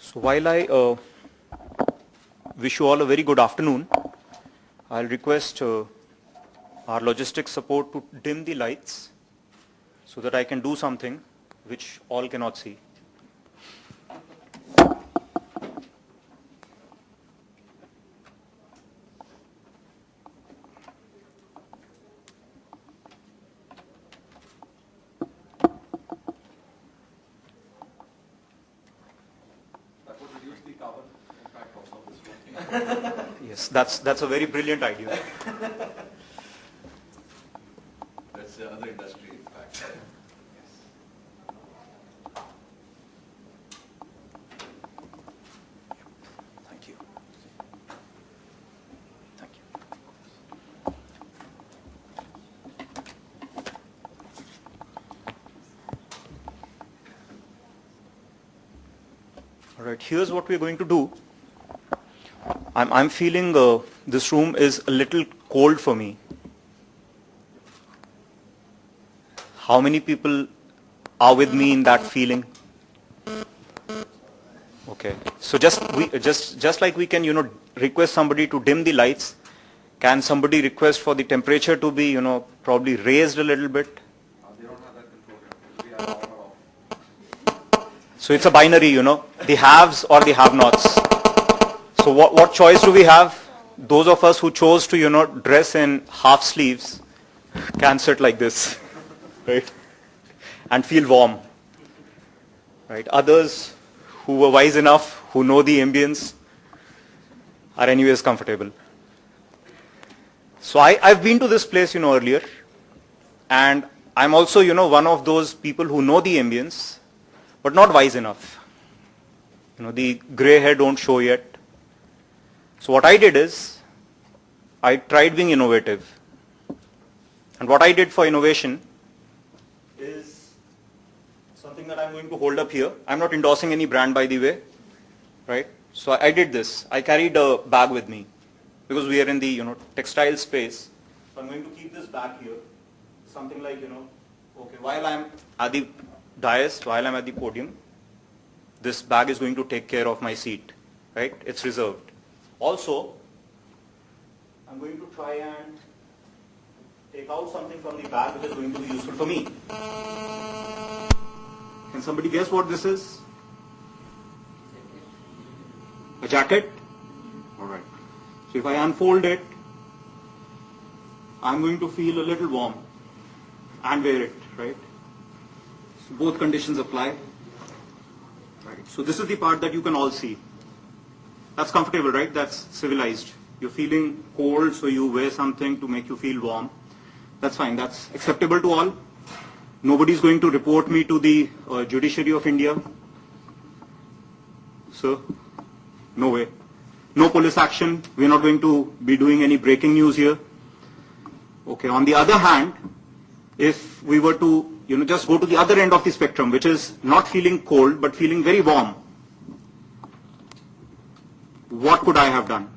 So while I wish you all a very good afternoon, I'll request our logistics support to dim the lights so that I can do something which all cannot see. Yes, that's a very brilliant idea. That's the other industry, in fact. Thank you. Thank you. All right, here's what we're going to do. I'm feeling this room is a little cold for me. How many people are with me in that feeling? Okay, so just like we can, request somebody to dim the lights, can somebody request for the temperature to be, probably raised a little bit? They don't have that control here. We are on or off. So it's a binary, the haves or the have-nots. So what choice do we have? Those of us who chose to, dress in half sleeves can sit like this, right? And feel warm, right? Others who were wise enough, who know the ambience, are anyways comfortable. So I've been to this place, earlier, and I'm also, one of those people who know the ambience, but not wise enough. The gray hair don't show yet. So what I did is, I tried being innovative. And what I did for innovation is something that I'm going to hold up here. I'm not endorsing any brand, by the way, right? So I did this. I carried a bag with me because we are in the, textile space. So I'm going to keep this bag here. Something like, okay, while I'm at the dais, while I'm at the podium, this bag is going to take care of my seat, right? It's reserved. Also, I'm going to try and take out something from the bag which is going to be useful for me. Can somebody guess what this is? A jacket? Alright. So if I unfold it, I'm going to feel a little warm and wear it, right? So both conditions apply. Right. So this is the part that you can all see. That's comfortable, right? That's civilized. You're feeling cold, so you wear something to make you feel warm. That's fine. That's acceptable to all. Nobody's going to report me to the judiciary of India. So, no way. No police action. We're not going to be doing any breaking news here. Okay. On the other hand, if we were to, just go to the other end of the spectrum, which is not feeling cold, but feeling very warm, what could I have done?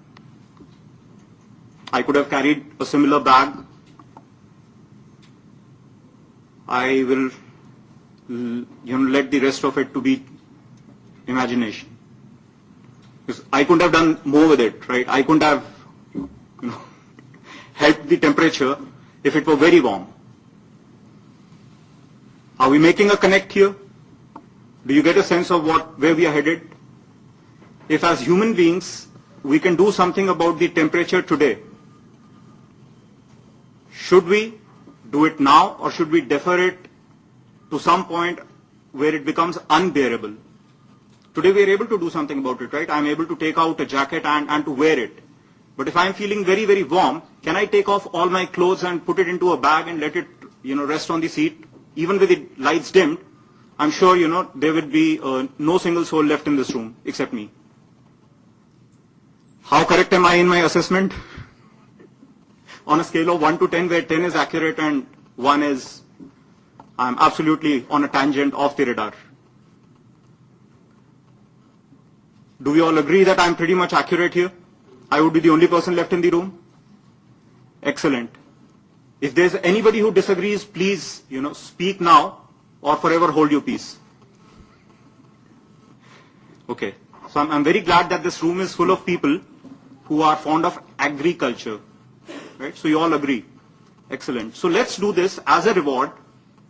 I could have carried a similar bag. I will, let the rest of it to be imagination. Because I couldn't have done more with it, right? I couldn't have, helped the temperature if it were very warm. Are we making a connect here? Do you get a sense of where we are headed? If as human beings, we can do something about the temperature today, should we do it now or should we defer it to some point where it becomes unbearable? Today we are able to do something about it, right? I'm able to take out a jacket and to wear it. But if I'm feeling very, very warm, can I take off all my clothes and put it into a bag and let it, rest on the seat? Even with the lights dimmed, I'm sure, there would be no single soul left in this room except me. How correct am I in my assessment? On a scale of 1 to 10, where 10 is accurate and 1 is, I'm absolutely on a tangent off the radar. Do we all agree that I'm pretty much accurate here? I would be the only person left in the room? Excellent. If there's anybody who disagrees, please, speak now or forever hold your peace. Okay. So I'm very glad that this room is full of people who are fond of agriculture. Right? So you all agree. Excellent. So let's do this as a reward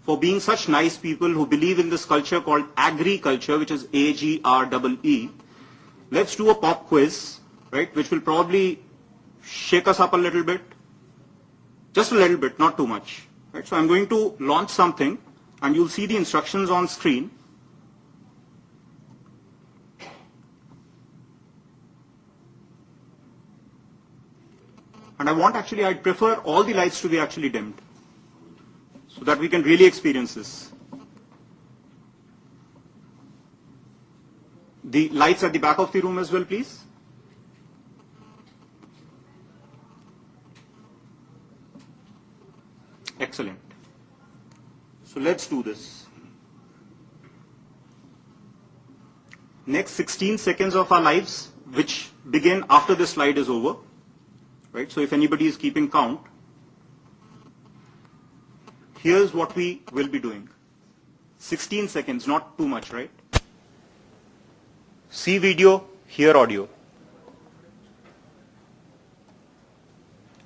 for being such nice people who believe in this culture called agriculture, which is AGREE. Let's do a pop quiz, right, which will probably shake us up a little bit. Just a little bit, not too much. Right? So I'm going to launch something, and you'll see the instructions on screen. And I'd prefer all the lights to be actually dimmed so that we can really experience this. The lights at the back of the room as well, please. Excellent. So let's do this. Next 16 seconds of our lives, which begin after this slide is over. Right? So if anybody is keeping count, here's what we will be doing. 16 seconds, not too much, right? See video, hear audio.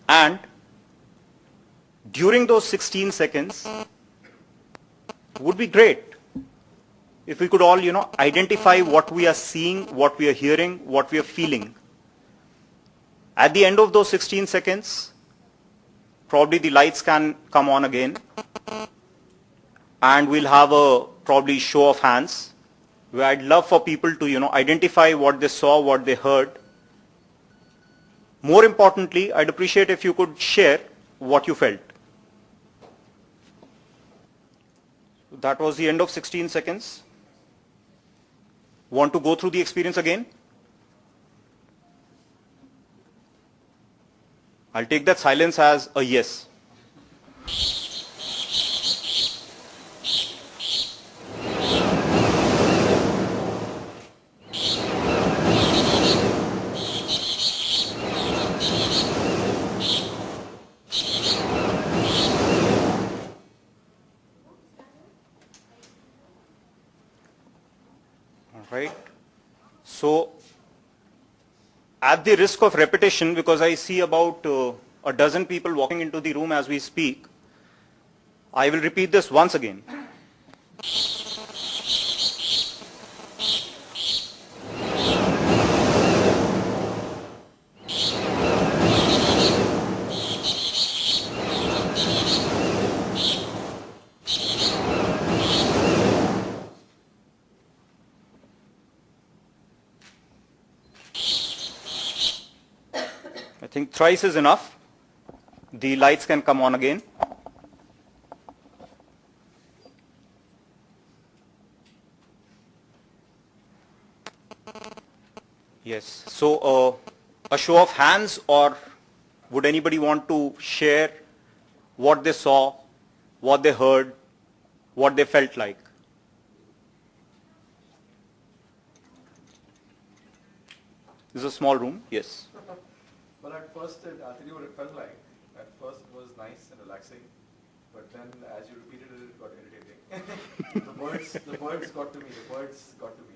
And during those 16 seconds, would be great if we could all, identify what we are seeing, what we are hearing, what we are feeling. At the end of those 16 seconds, probably the lights can come on again, and we'll have a probably show of hands, where I'd love for people to, identify what they saw, what they heard. More importantly, I'd appreciate if you could share what you felt. That was the end of 16 seconds. Want to go through the experience again? I'll take that silence as a yes. All right. So, at the risk of repetition, because I see about a dozen people walking into the room as we speak, I will repeat this once again. I think thrice is enough. The lights can come on again. Yes. So a show of hands, or would anybody want to share what they saw, what they heard, what they felt like? This is a small room. Yes. Well, at first, I'll tell you what it felt like. At first, it was nice and relaxing, but then, as you repeated it, it got irritating. the birds got to me. The birds got to me.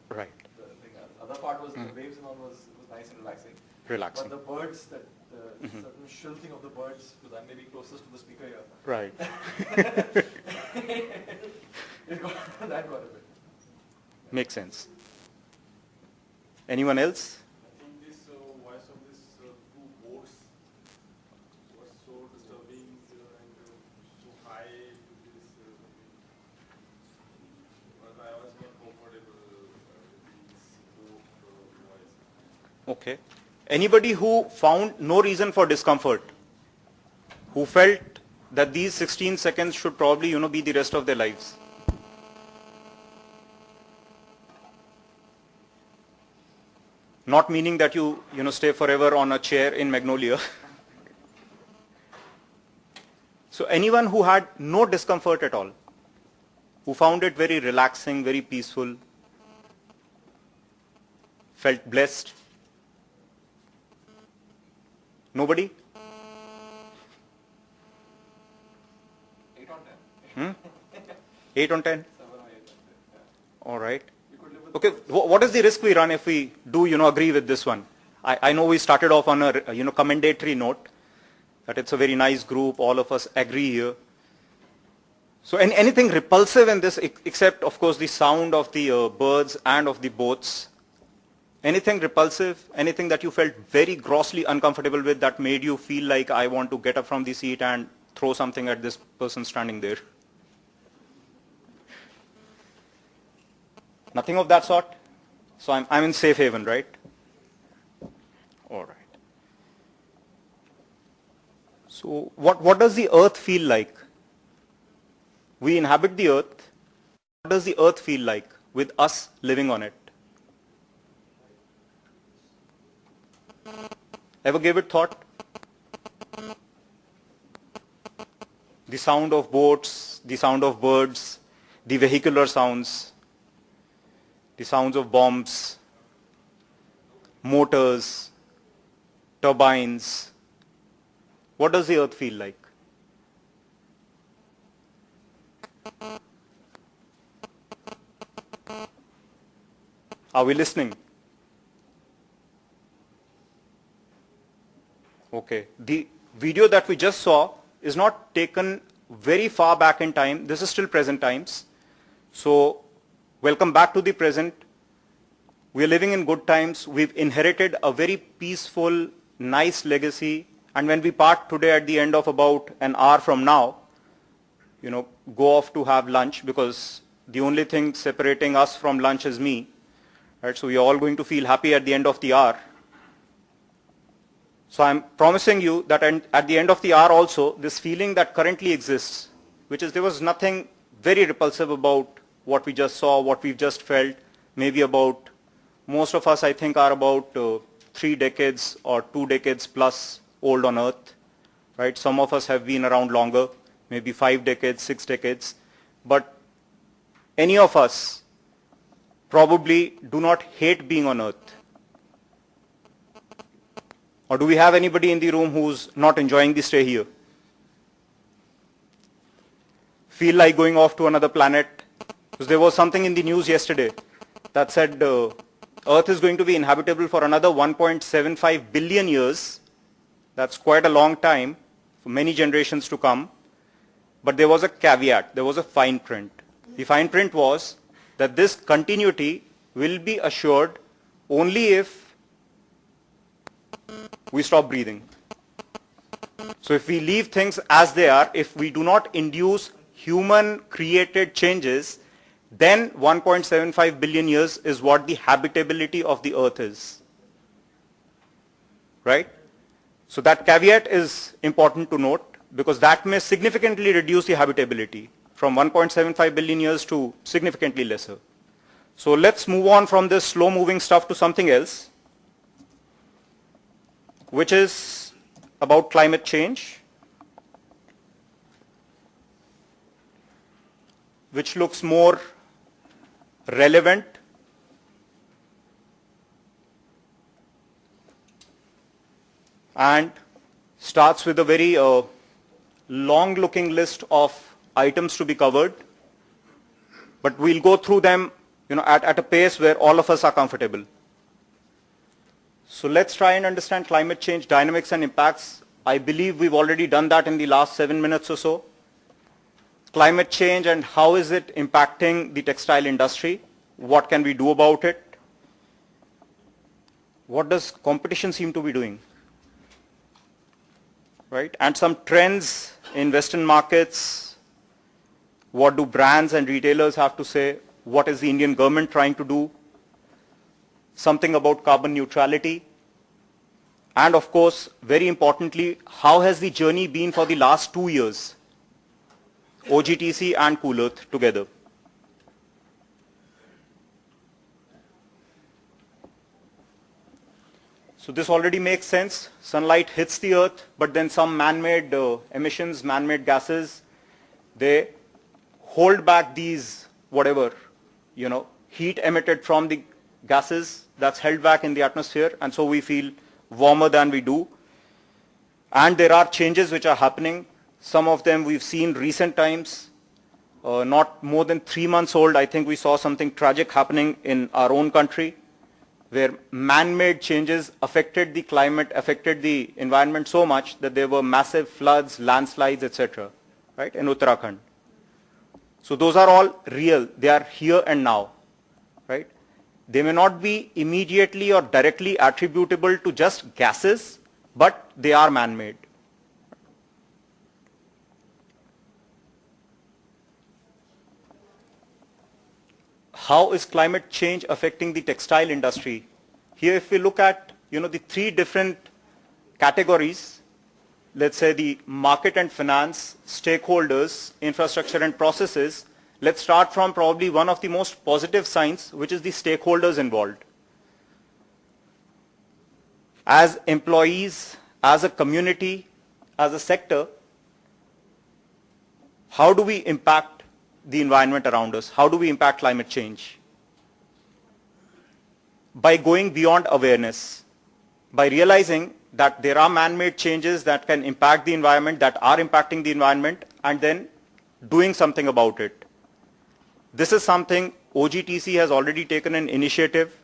Right. The thing. Other part was the waves and all was nice and relaxing. Relaxing. But the birds, the certain shrilling of the birds, because I'm maybe closest to the speaker here. Right. That got a bit. Makes sense. Anyone else? I think this voice of these two boats was so disturbing and so high to this. But I was not comfortable with this boat voice. Okay. Anybody who found no reason for discomfort, who felt that these 16 seconds should probably, be the rest of their lives? Not meaning that you stay forever on a chair in Magnolia. So anyone who had no discomfort at all, who found it very relaxing, very peaceful, felt blessed? Nobody? 8 on 10. 8 on 10? 7 or 8 on 10. Yeah. All right. You could live with Okay, what is the risk we run if we do, agree with this one? I know we started off on a, commendatory note, that it's a very nice group, all of us agree here. So anything repulsive in this, except of course the sound of the birds and of the boats? Anything repulsive, anything that you felt very grossly uncomfortable with that made you feel like I want to get up from the seat and throw something at this person standing there? Nothing of that sort? So I'm in safe haven, right? All right. So what does the earth feel like? We inhabit the earth. What does the earth feel like with us living on it? Ever gave it thought? The sound of boats, the sound of birds, the vehicular sounds, the sounds of bombs, motors, turbines. What does the earth feel like? Are we listening? Okay. The video that we just saw is not taken very far back in time. This is still present times. So welcome back to the present. We are living in good times. We've inherited a very peaceful, nice legacy. And when we part today at the end of about an hour from now, go off to have lunch, because the only thing separating us from lunch is me. Right? So we are all going to feel happy at the end of the hour. So I'm promising you that at the end of the hour also, this feeling that currently exists, which is there was nothing very repulsive about what we just saw, what we've just felt, maybe about, most of us I think are about 3 decades or 2 decades plus old on earth, right? Some of us have been around longer, maybe 5 decades, 6 decades, but any of us probably do not hate being on earth. Or do we have anybody in the room who's not enjoying the stay here? Feel like going off to another planet? Because there was something in the news yesterday that said Earth is going to be inhabitable for another 1.75 billion years. That's quite a long time, for many generations to come. But there was a caveat, there was a fine print. The fine print was that this continuity will be assured only if we stop breathing. So if we leave things as they are, if we do not induce human created changes, then 1.75 billion years is what the habitability of the earth is. Right? So that caveat is important to note, because that may significantly reduce the habitability from 1.75 billion years to significantly lesser. So let's move on from this slow moving stuff to something else, which is about climate change, which looks more relevant and starts with a very long looking list of items to be covered, but we'll go through them at a pace where all of us are comfortable. So let's try and understand climate change dynamics and impacts. I believe we've already done that in the last 7 minutes or so. Climate change and how is it impacting the textile industry? What can we do about it? What does competition seem to be doing? Right? And some trends in Western markets. What do brands and retailers have to say? What is the Indian government trying to do? Something about carbon neutrality. And of course, very importantly, how has the journey been for the last 2 years? OGTC and Cool Earth together. So this already makes sense. Sunlight hits the earth, but then some man-made emissions, man-made gases, they hold back these, heat emitted from the gases that's held back in the atmosphere, and so we feel warmer than we do. And there are changes which are happening. Some of them we've seen recent times. not more than 3 months old, I think we saw something tragic happening in our own country, where man-made changes affected the climate, affected the environment so much that there were massive floods, landslides, etc., right, in Uttarakhand. So those are all real. They are here and now, right? They may not be immediately or directly attributable to just gases, but they are man-made. How is climate change affecting the textile industry? Here, if we look at, the 3 different categories, let's say the market and finance, stakeholders, infrastructure and processes, let's start from probably one of the most positive signs, which is the stakeholders involved. As employees, as a community, as a sector, how do we impact the environment around us? How do we impact climate change? By going beyond awareness, by realizing that there are man-made changes that can impact the environment, that are impacting the environment, and then doing something about it. This is something OGTC has already taken an initiative,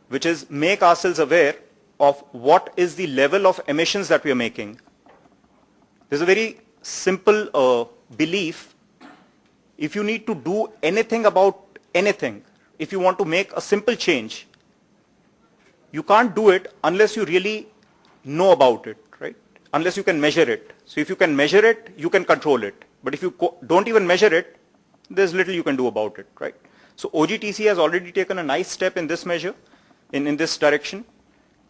which is make ourselves aware of what is the level of emissions that we are making. There's a very simple belief. If you need to do anything about anything, if you want to make a simple change, you can't do it unless you really know about it, right? Unless you can measure it. So if you can measure it, you can control it. But if you don't even measure it, there's little you can do about it, right? So OGTC has already taken a nice step in this measure, in this direction,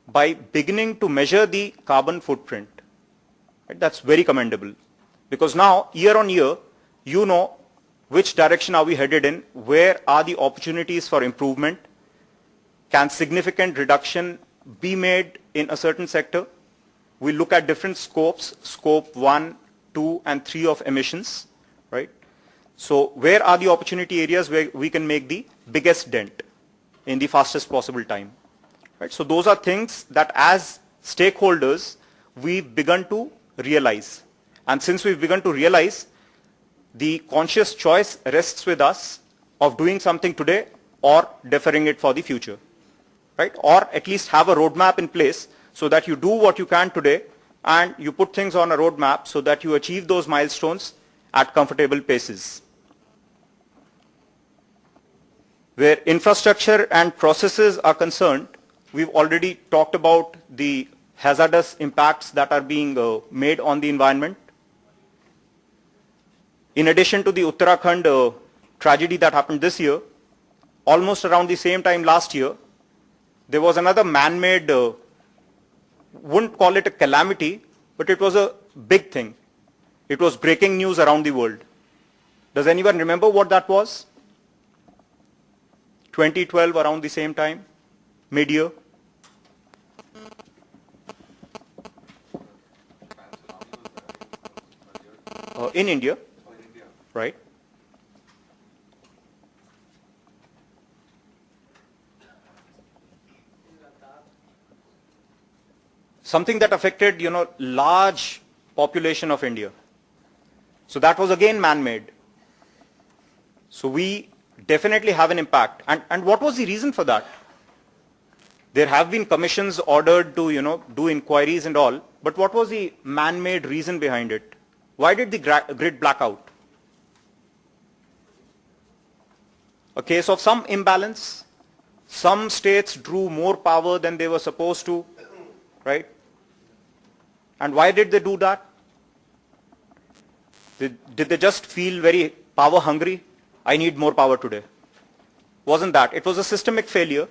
by beginning to measure the carbon footprint. Right? That's very commendable. Because now, year on year, you know which direction are we headed in, where are the opportunities for improvement, can significant reduction be made in a certain sector. We look at different scopes, scope 1, 2 and 3 of emissions, right? So where are the opportunity areas where we can make the biggest dent in the fastest possible time, right? So those are things that as stakeholders we've begun to realize. And since we've begun to realize, the conscious choice rests with us of doing something today or deferring it for the future, right? Or at least have a roadmap in place so that you do what you can today and you put things on a roadmap so that you achieve those milestones at comfortable paces. Where infrastructure and processes are concerned, we've already talked about the hazardous impacts that are being made on the environment. In addition to the Uttarakhand tragedy that happened this year, almost around the same time last year, there was another man-made, wouldn't call it a calamity, but it was a big thing. It was breaking news around the world. Does anyone remember what that was? 2012, around the same time, mid-year. In India, right? Something that affected, large population of India. So that was again man-made. So we definitely have an impact. And what was the reason for that? There have been commissions ordered to, do inquiries and all, but what was the man-made reason behind it? Why did the grid black out? A case of some imbalance. Some states drew more power than they were supposed to, right? And why did they do that? Did they just feel very power hungry? I need more power today. Wasn't that. It was a systemic failure,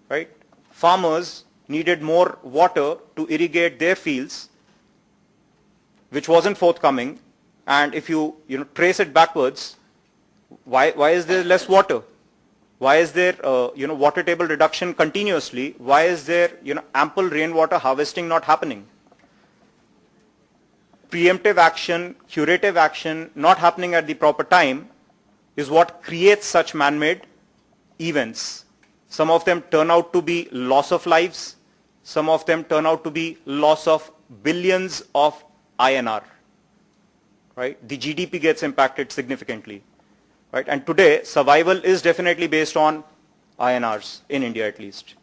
right? Farmers needed more water to irrigate their fields, which wasn't forthcoming. And if you, trace it backwards, why is there less water? Why is there, water table reduction continuously? Why is there, ample rainwater harvesting not happening? Preemptive action, curative action not happening at the proper time is what creates such man-made events. Some of them turn out to be loss of lives. Some of them turn out to be loss of billions of INR. Right? The GDP gets impacted significantly. right? And today, survival is definitely based on INRs, in India at least,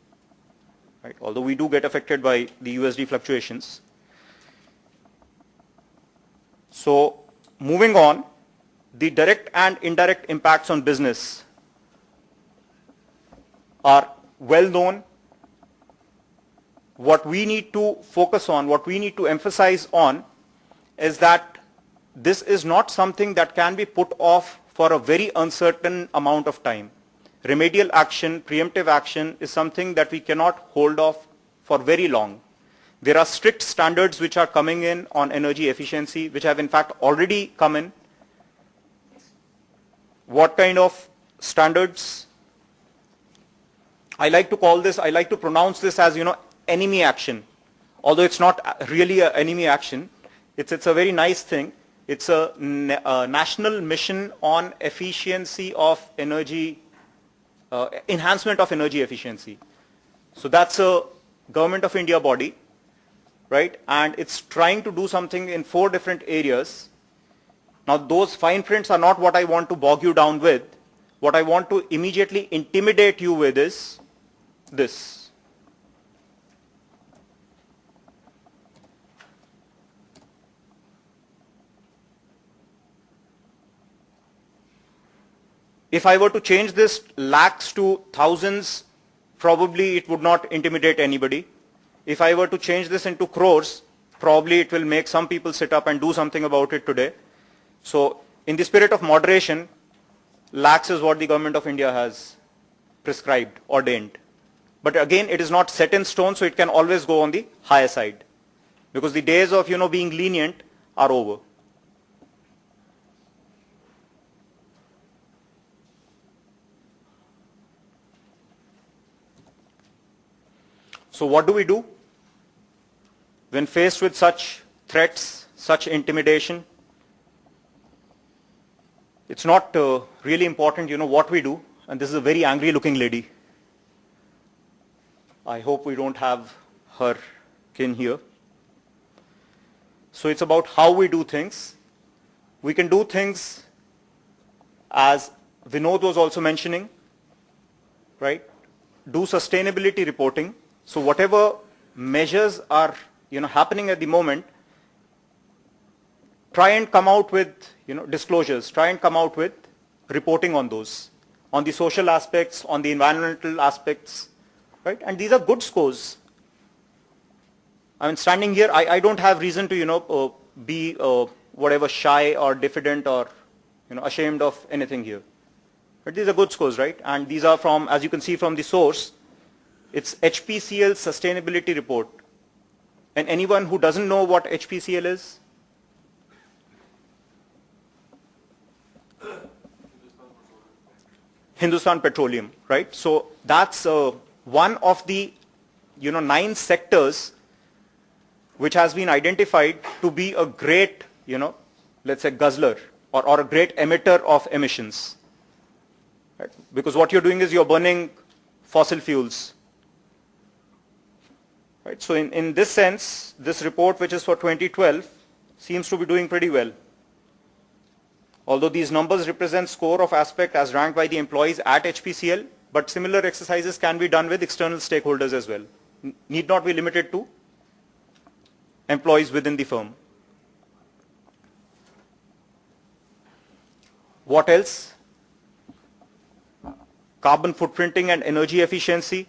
right? Although we do get affected by the USD fluctuations. So moving on, the direct and indirect impacts on business are well known. What we need to focus on, what we need to emphasize on is that this is not something that can be put off for a very uncertain amount of time. Remedial action, preemptive action is something that we cannot hold off for very long. There are strict standards which are coming in on energy efficiency, which have in fact already come in. What kind of standards? I like to call this, I like to pronounce this as, enemy action. Although it's not really an enemy action, it's a very nice thing. It's a national mission on efficiency of energy, enhancement of energy efficiency. So that's a Government of India body, right? And it's trying to do something in 4 different areas. Now those fine prints are not what I want to bog you down with. What I want to immediately intimidate you with is this. If I were to change this lakhs to thousands, probably it would not intimidate anybody. If I were to change this into crores, probably it will make some people sit up and do something about it today. So in the spirit of moderation, lakhs is what the Government of India has prescribed, ordained. But again, it is not set in stone, so it can always go on the higher side. Because the days of, being lenient are over. So what do we do when faced with such threats, such intimidation? It's not really important, what we do. And this is a very angry looking lady. I hope we don't have her kin here. So it's about how we do things. We can do things as Vinod was also mentioning, right? Do sustainability reporting. So whatever measures are, happening at the moment, try and come out with, disclosures. Try and come out with reporting on those, on the social aspects, on the environmental aspects, right? And these are good scores. I mean, standing here, I don't have reason to, be whatever shy or diffident or, ashamed of anything here. But these are good scores, right? And these are from, as you can see from the source, it's HPCL Sustainability Report. And anyone who doesn't know what HPCL is? Hindustan Petroleum, right? So that's one of the 9 sectors which has been identified to be a great, let's say guzzler or a great emitter of emissions. Right? Because what you're doing is you're burning fossil fuels. Right? So in this sense, this report, which is for 2012, seems to be doing pretty well. Although these numbers represent score of aspect as ranked by the employees at HPCL, but similar exercises can be done with external stakeholders as well. Need not be limited to employees within the firm. What else? Carbon footprinting and energy efficiency.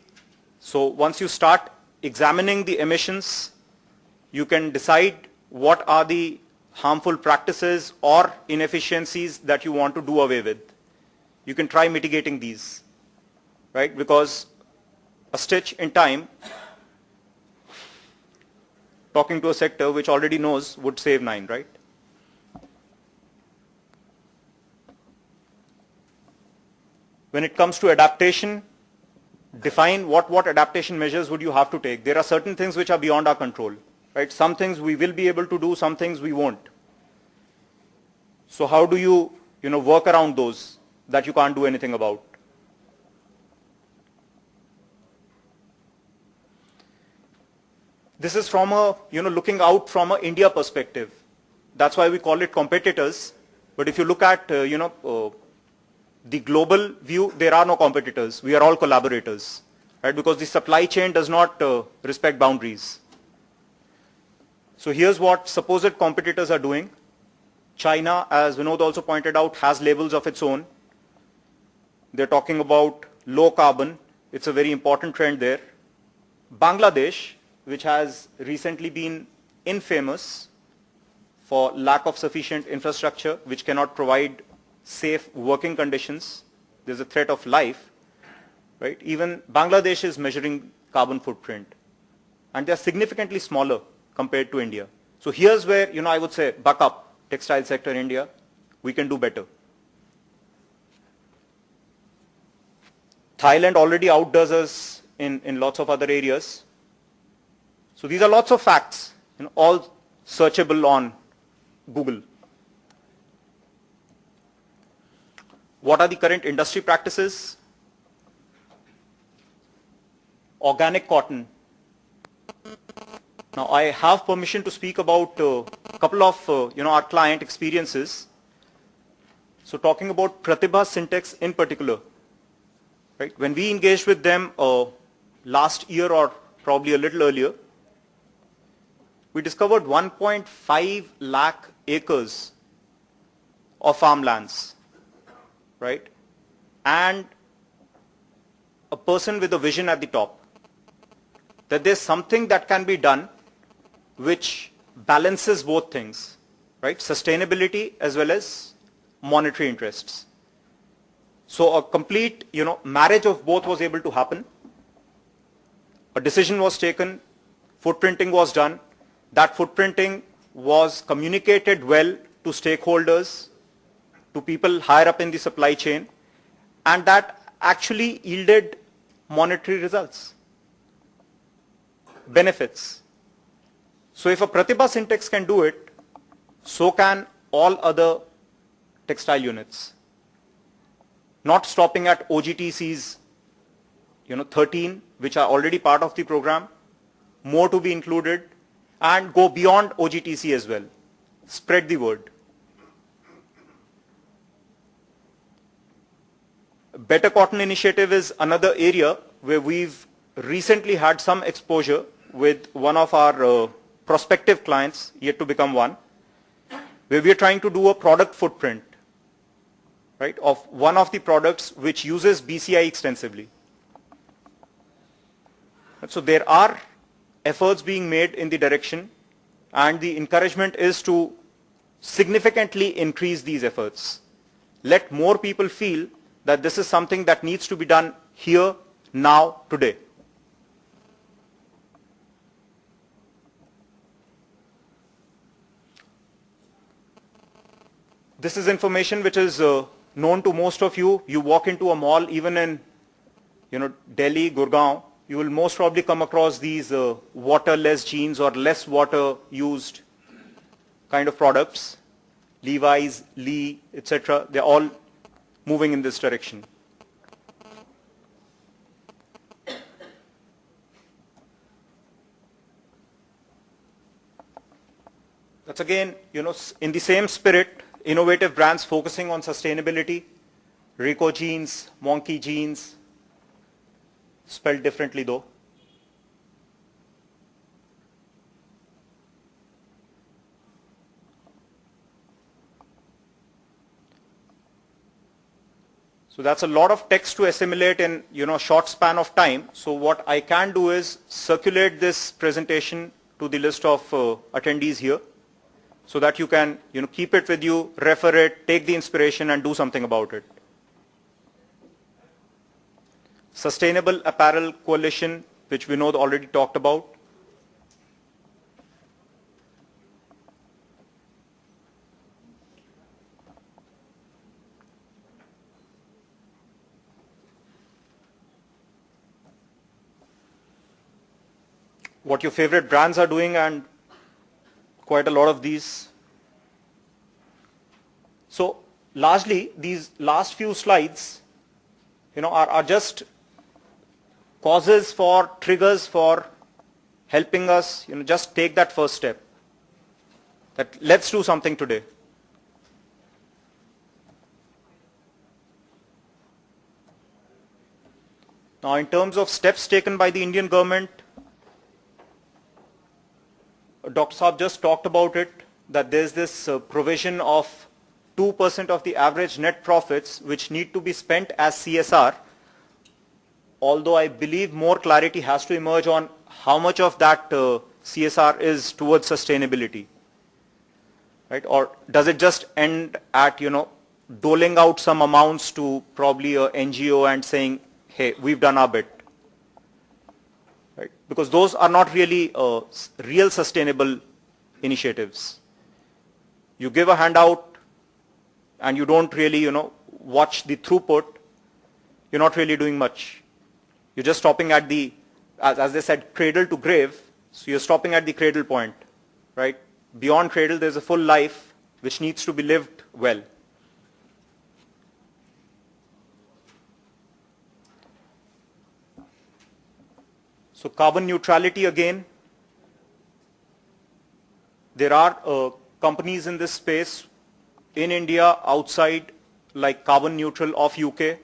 So once you start examining the emissions, you can decide what are the harmful practices or inefficiencies that you want to do away with. You can try mitigating these, right? Because a stitch in time, talking to a sector which already knows, would save 9, right? When it comes to adaptation, define what adaptation measures would you have to take. There are certain things which are beyond our control, right? Some things we will be able to do, some things we won't. So how do you, work around those that you can't do anything about? This is from a, looking out from an India perspective. That's why we call it competitors. But if you look at, the global view, there are no competitors. We are all collaborators, right? Because the supply chain does not respect boundaries. So here's what supposed competitors are doing. China, as Vinod also pointed out, has labels of its own. They're talking about low carbon. It's a very important trend there. Bangladesh, which has recently been infamous for lack of sufficient infrastructure, which cannot provide safe working conditions. There's a threat of life, right? Even Bangladesh is measuring carbon footprint, and they're significantly smaller compared to India. So here's where, I would say, buck up textile sector in India. We can do better. Thailand already outdoes us in lots of other areas. So these are lots of facts, all searchable on Google. What are the current industry practices? Organic cotton. Now I have permission to speak about a couple of our client experiences. So talking about Pratibha Syntex in particular, right? When we engaged with them last year or probably a little earlier, we discovered 1.5 lakh acres of farmlands, right? And a person with a vision at the top, that there's something that can be done which balances both things, right? Sustainability as well as monetary interests. So a complete, marriage of both was able to happen. A decision was taken, footprinting was done. That footprinting was communicated well to stakeholders, to people higher up in the supply chain, and that actually yielded monetary results, benefits. So if a Pratibha Syntex can do it, so can all other textile units. Not stopping at OGTC's 13, which are already part of the program, more to be included, and go beyond OGTC as well. Spread the word. Better Cotton Initiative is another area where we've recently had some exposure with one of our prospective clients, yet to become one, where we are trying to do a product footprint, right, of one of the products which uses BCI extensively. So there are efforts being made in the direction, and the encouragement is to significantly increase these efforts. Let more people feel that this is something that needs to be done here, now, today. This is information which is known to most of you. You walk into a mall, even in Delhi, Gurgaon, you will most probably come across these waterless jeans or less water used kind of products. Levi's, Lee, etc. They're all moving in this direction. That's again, in the same spirit, innovative brands focusing on sustainability. Rico jeans, Monkey jeans, spelled differently though. So that's a lot of text to assimilate in a short span of time. So what I can do is circulate this presentation to the list of attendees here, so that you can keep it with you, refer it, take the inspiration and do something about it. Sustainable Apparel Coalition, which Vinod already talked about. What your favorite brands are doing, and quite a lot of these. So largely these last few slides are just causes for, triggers for helping us just take that first step, that let's do something today. Now, in terms of steps taken by the Indian government, Dr. Saab just talked about it, that there's this provision of 2% of the average net profits which need to be spent as CSR, although I believe more clarity has to emerge on how much of that CSR is towards sustainability, right? Or does it just end at, doling out some amounts to probably a NGO and saying, hey, we've done our bit, right? Because those are not really real sustainable initiatives. You give a handout and you don't really, watch the throughput, you're not really doing much. You're just stopping at the, as they said, cradle to grave, so you're stopping at the cradle point, right? Beyond cradle, there's a full life which needs to be lived well. So carbon neutrality again, there are companies in this space in India, outside, like Carbon Neutral of UK,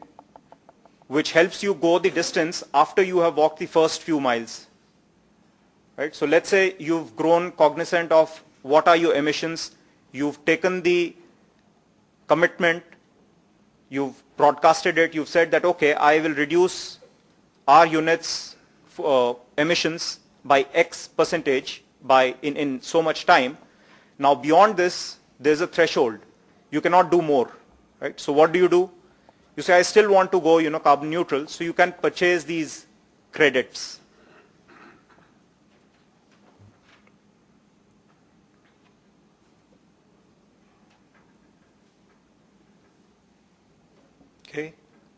which helps you go the distance after you have walked the first few miles. Right? So let's say you've grown cognizant of what are your emissions, you've taken the commitment, you've broadcasted it, you've said that, okay, I will reduce our units emissions by X percentage in so much time. Now beyond this, there's a threshold. You cannot do more, right? So what do? You say, I still want to go, carbon neutral, so you can purchase these credits. Okay.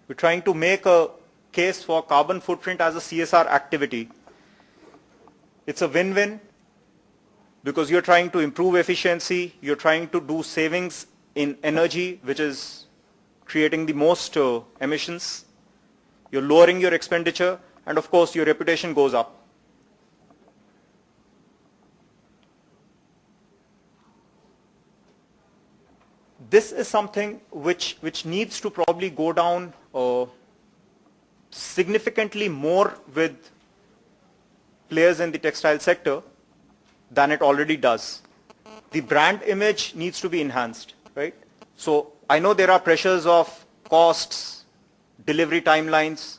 We're trying to make a case for carbon footprint as a CSR activity. It's a win-win because you're trying to improve efficiency, you're trying to do savings in energy, which is creating the most emissions, you're lowering your expenditure, and of course your reputation goes up. This is something which needs to probably go down significantly more with players in the textile sector than it already does. The brand image needs to be enhanced, right? So I know there are pressures of costs, delivery timelines,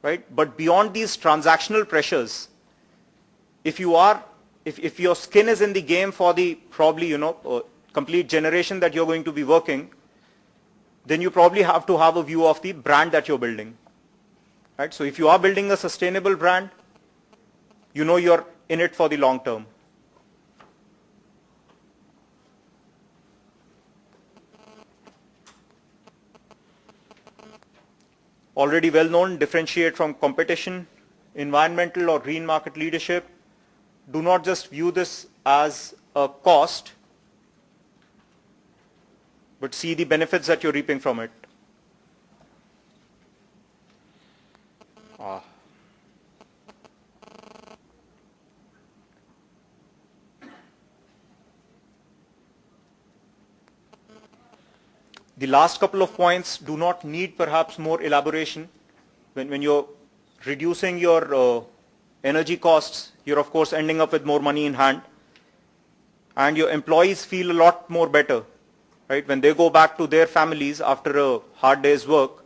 right? But beyond these transactional pressures, if your skin is in the game for the probably, complete generation that you're going to be working, then you probably have to have a view of the brand that you're building, right? So if you are building a sustainable brand, you're in it for the long term. Already well known, differentiate from competition, environmental or green market leadership. Do not just view this as a cost, but see the benefits that you're reaping from it. The last couple of points do not need perhaps more elaboration. When you're reducing your energy costs, you're of course ending up with more money in hand, and your employees feel a lot more better, right? When they go back to their families after a hard day's work,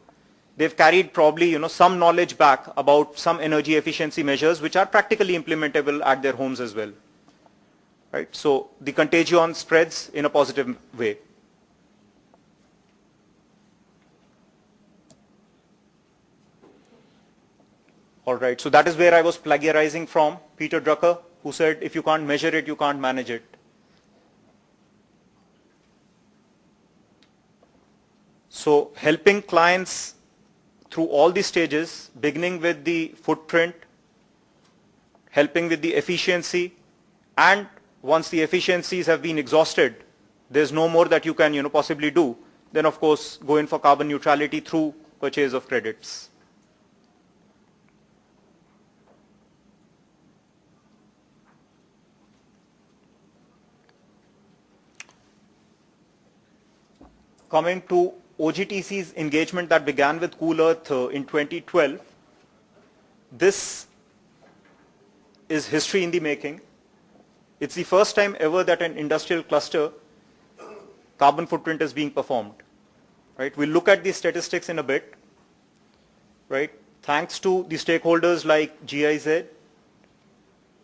they've carried probably some knowledge back about some energy efficiency measures which are practically implementable at their homes as well, right? So the contagion spreads in a positive way. All right, so that is where I was plagiarizing from Peter Drucker, who said, if you can't measure it, you can't manage it. So helping clients through all the stages, beginning with the footprint, helping with the efficiency, and once the efficiencies have been exhausted, there's no more that you can possibly do, then of course go in for carbon neutrality through purchase of credits. Coming to OGTC's engagement that began with Cool Earth in 2012, this is history in the making. It's the first time ever that an industrial cluster carbon footprint is being performed. Right? We'll look at the statistics in a bit. Right? Thanks to the stakeholders like GIZ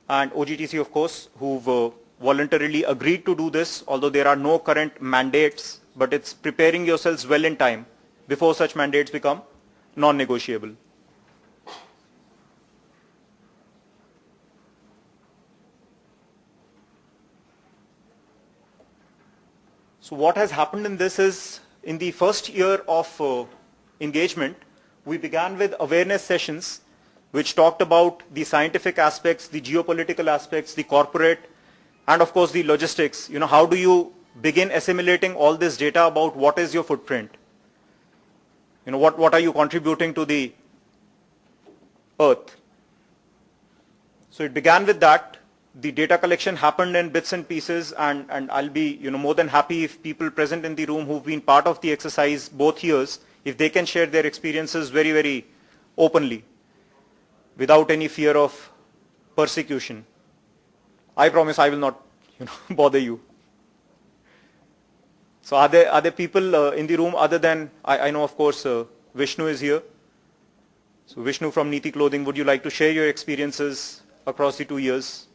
and OGTC, of course, who've voluntarily agreed to do this, although there are no current mandates, but it's preparing yourselves well in time before such mandates become non-negotiable. So what has happened in this is, in the first year of engagement, we began with awareness sessions which talked about the scientific aspects, the geopolitical aspects, the corporate, and of course the logistics. How do you begin assimilating all this data about what is your footprint? What are you contributing to the earth? So it began with that. The data collection happened in bits and pieces, and I'll be more than happy if people present in the room who've been part of the exercise both years, if they can share their experiences very, very openly, without any fear of persecution. I promise I will not bother you. So are there people in the room other than, I know of course Vishnu is here. So Vishnu from Neeti Clothing, would you like to share your experiences across the 2 years?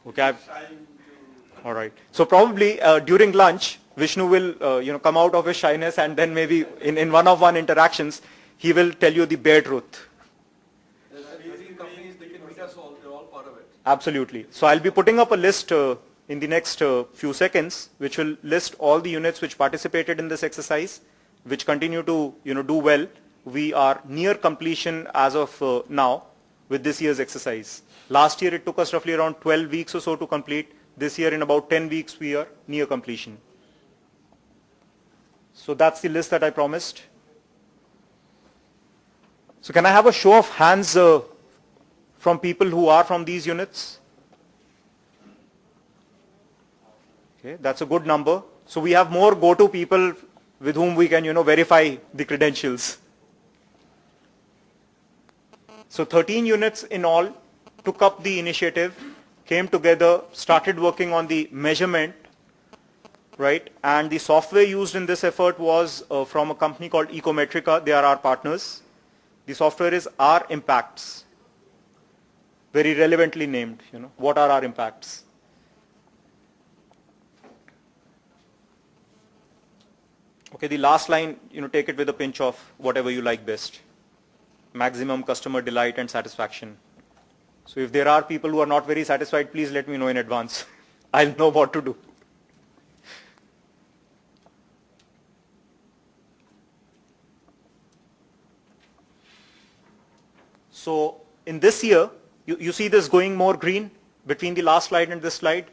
Okay. All right. So probably during lunch, Vishnu will come out of his shyness, and then maybe in one-on-one interactions, he will tell you the bare truth. There's 13 companies, they can meet us all, they're all part of it. Absolutely. So I'll be putting up a list in the next few seconds, which will list all the units which participated in this exercise, which continue to do well. We are near completion as of now with this year's exercise. Last year it took us roughly around 12 weeks or so to complete. This year in about 10 weeks we are near completion. So that's the list that I promised. So can I have a show of hands from people who are from these units? Okay, that's a good number. So we have more go-to people with whom we can verify the credentials. So 13 units in all took up the initiative, came together, started working on the measurement, right? And the software used in this effort was from a company called Ecometrica. They are our partners. The software is Our Impacts, very relevantly named. What are our impacts? Okay, the last line, take it with a pinch of whatever you like best. Maximum customer delight and satisfaction. So if there are people who are not very satisfied, please let me know in advance. I'll know what to do. So in this year, you see this going more green between the last slide and this slide.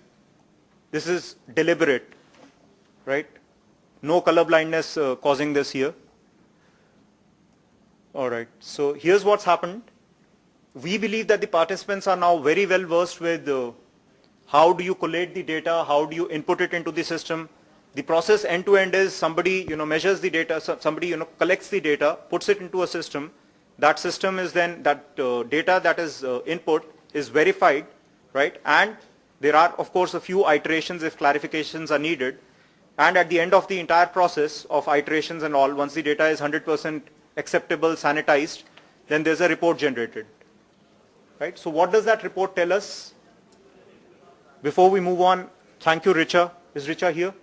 This is deliberate, right? No color blindness causing this here. All right, so here's what's happened. We believe that the participants are now very well versed with how do you collate the data, how do you input it into the system. The process end to end is somebody measures the data, somebody collects the data, puts it into a system. That system is then, that data that is input is verified, right? And there are of course a few iterations if clarifications are needed. And at the end of the entire process of iterations and all, once the data is 100% acceptable, sanitized, then there's a report generated. Right? So what does that report tell us? Before we move on, thank you, Richa. Is Richa here?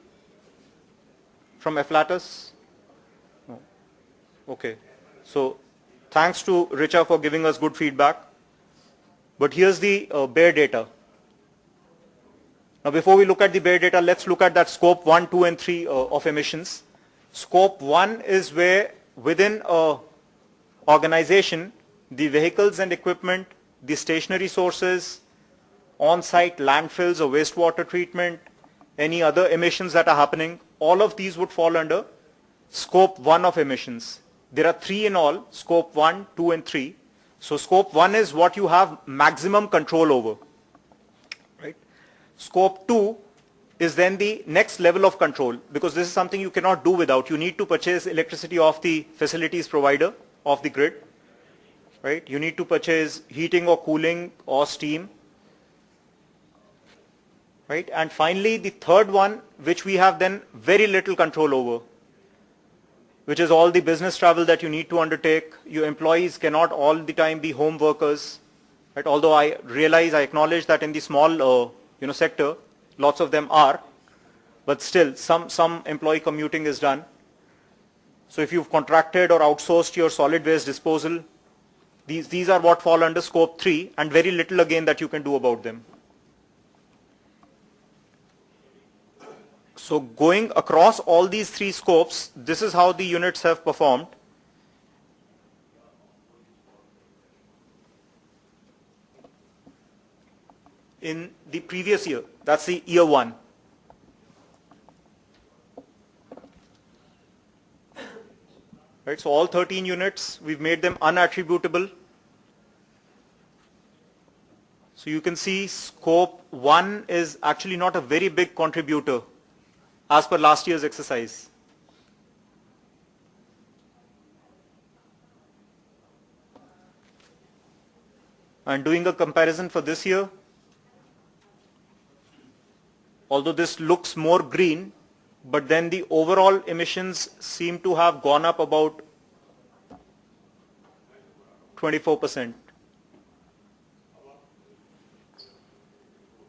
From Afflatus? No. Okay. So thanks to Richa for giving us good feedback. But here's the bare data. Now before we look at the bare data, let's look at that scope 1, 2 and 3 of emissions. Scope 1 is where within an organization, the vehicles and equipment, the stationary sources, on-site landfills or wastewater treatment, any other emissions that are happening, all of these would fall under scope 1 of emissions. There are 3 in all, scope 1, 2 and 3. So scope 1 is what you have maximum control over. Scope 2 is then the next level of control, because this is something you cannot do without. You need to purchase electricity off the facilities provider, off the grid, right? You need to purchase heating or cooling or steam, right? And finally, the third one, which we have then very little control over, which is all the business travel that you need to undertake. Your employees cannot all the time be home workers, right? Although I acknowledge that in the small sector, lots of them are, but still some employee commuting is done. So if you've contracted or outsourced your solid waste disposal, these are what fall under scope 3, and very little again that you can do about them. So going across all these 3 scopes, this is how the units have performed. In the previous year, that's the year 1. Right, so all 13 units, we've made them unattributable. So you can see scope 1 is actually not a very big contributor as per last year's exercise. And doing a comparison for this year, although this looks more green, but then the overall emissions seem to have gone up about 24%.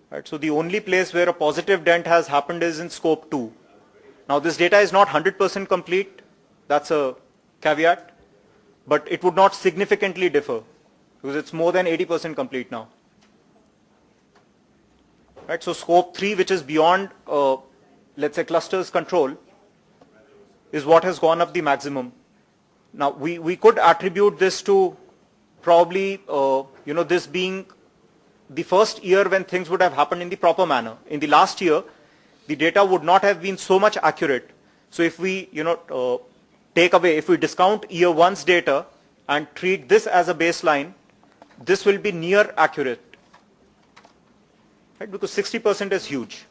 Right, so the only place where a positive dent has happened is in scope 2. Now this data is not 100% complete, that's a caveat, but it would not significantly differ because it's more than 80% complete now. Right, so scope 3, which is beyond, let's say, clusters control, is what has gone up the maximum. Now we could attribute this to probably, this being the first year when things would have happened in the proper manner. In the last year, the data would not have been so much accurate. So if we, if we discount year 1's data and treat this as a baseline, this will be near accurate. Right? Because 60% is huge.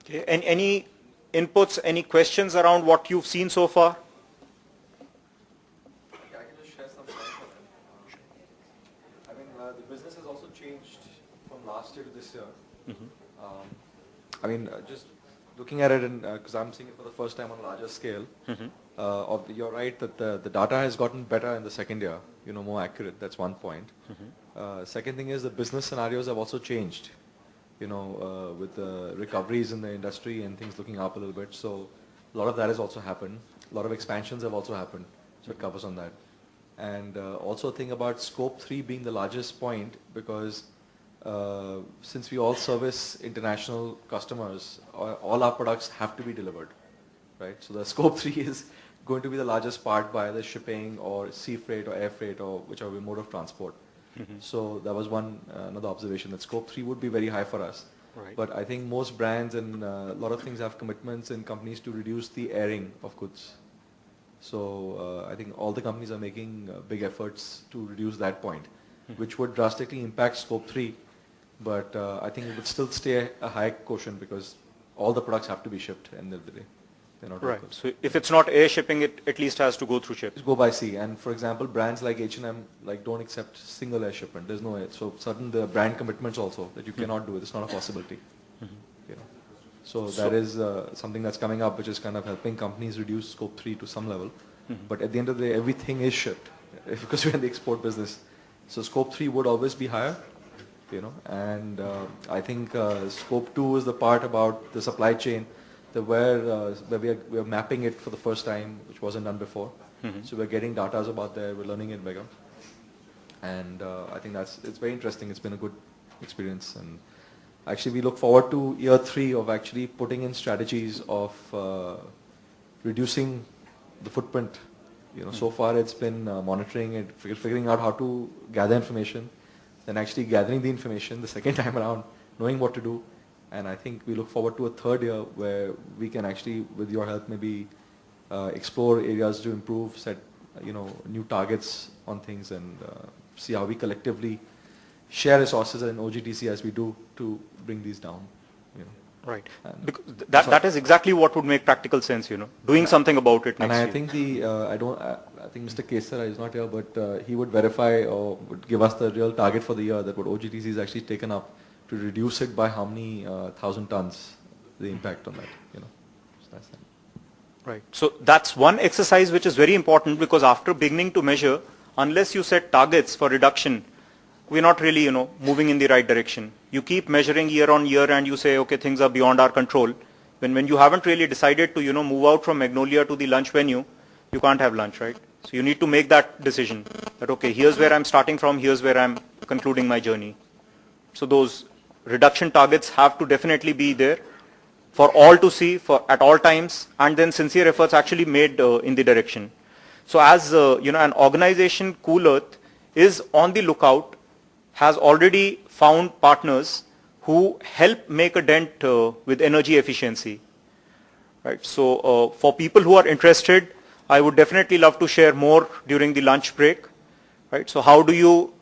Okay. And any inputs, any questions around what you've seen so far? Yeah, I can just share some thoughts on it. I mean, the business has also changed from last year to this year. Just looking at it, because I'm seeing it for the first time on a larger scale, you're right that the data has gotten better in the second year, more accurate. That's one point. Second thing is the business scenarios have also changed. With the recoveries in the industry and things looking up a little bit. So a lot of that has also happened. A lot of expansions have also happened. So it covers on that. And also think about scope 3 being the largest point because since we all service international customers, all our products have to be delivered, right? So the scope 3 is going to be the largest part by the shipping or sea freight or air freight or whichever mode of transport. So that was another observation that scope 3 would be very high for us. Right. But I think most brands and a lot of things have commitments in companies to reduce the airing of goods. So I think all the companies are making big efforts to reduce that point, which would drastically impact scope 3. But I think it would still stay a high quotient because all the products have to be shipped at the end of the day. They're not Right. locals. So if it's not air shipping, it at least has to go through ship. Just go by sea. And for example, brands like H&M don't accept single air shipment. There's no air. So certain the brand commitments also that you cannot do it. It's not a possibility. So that is something that's coming up, which is kind of helping companies reduce scope 3 to some level. But at the end of the day, everything is shipped because we're in the export business. So scope 3 would always be higher. And I think scope 2 is the part about the supply chain. Where we are mapping it for the first time, which wasn't done before. So we're getting data about there, we're learning it bigger. And I think it's very interesting. It's been a good experience. And actually we look forward to year 3 of actually putting in strategies of reducing the footprint. So far it's been monitoring it, figuring out how to gather information, then actually gathering the information the second time around, knowing what to do. And I think we look forward to a third year where we can actually, with your help, maybe explore areas to improve, set new targets on things and see how we collectively share resources in OGTC as we do to bring these down. Right. Because that is exactly what would make practical sense, doing something about it next year. And I think I think Mr. Kesara is not here, but he would verify or would give us the real target for the year, that what OGTC is actually taken up to reduce it by how many 1,000 tons, the impact on that, So that's that. Right. So that's one exercise which is very important, because after beginning to measure, unless you set targets for reduction, we're not really, moving in the right direction. You keep measuring year on year and you say, okay, things are beyond our control. When you haven't really decided to, move out from Magnolia to the lunch venue, you can't have lunch, right? So you need to make that decision that, okay, here's where I'm starting from, here's where I'm concluding my journey. So those reduction targets have to definitely be there for all to see at all times, and then sincere efforts actually made in the direction. So as, an organization, Cool Earth, is on the lookout, has already found partners who help make a dent with energy efficiency. Right. So for people who are interested, I would definitely love to share more during the lunch break. Right. So how do you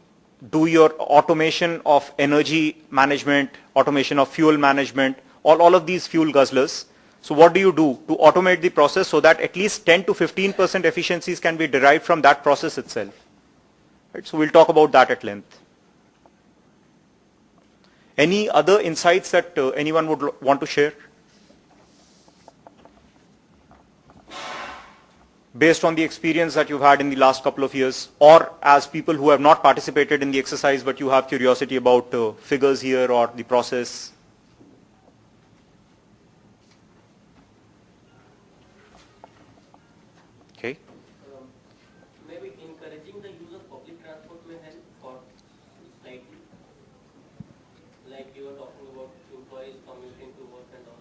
do your automation of energy management, automation of fuel management, all of these fuel guzzlers? So what do you do to automate the process so that at least 10 to 15% efficiencies can be derived from that process itself? Right. So we'll talk about that at length. Any other insights that anyone would want to share? Based on the experience that you've had in the last couple of years, or as people who have not participated in the exercise but you have curiosity about figures here or the process? Okay. Maybe encouraging the use of public transport may help, or slightly. Like you were talking about employees commuting to work and all.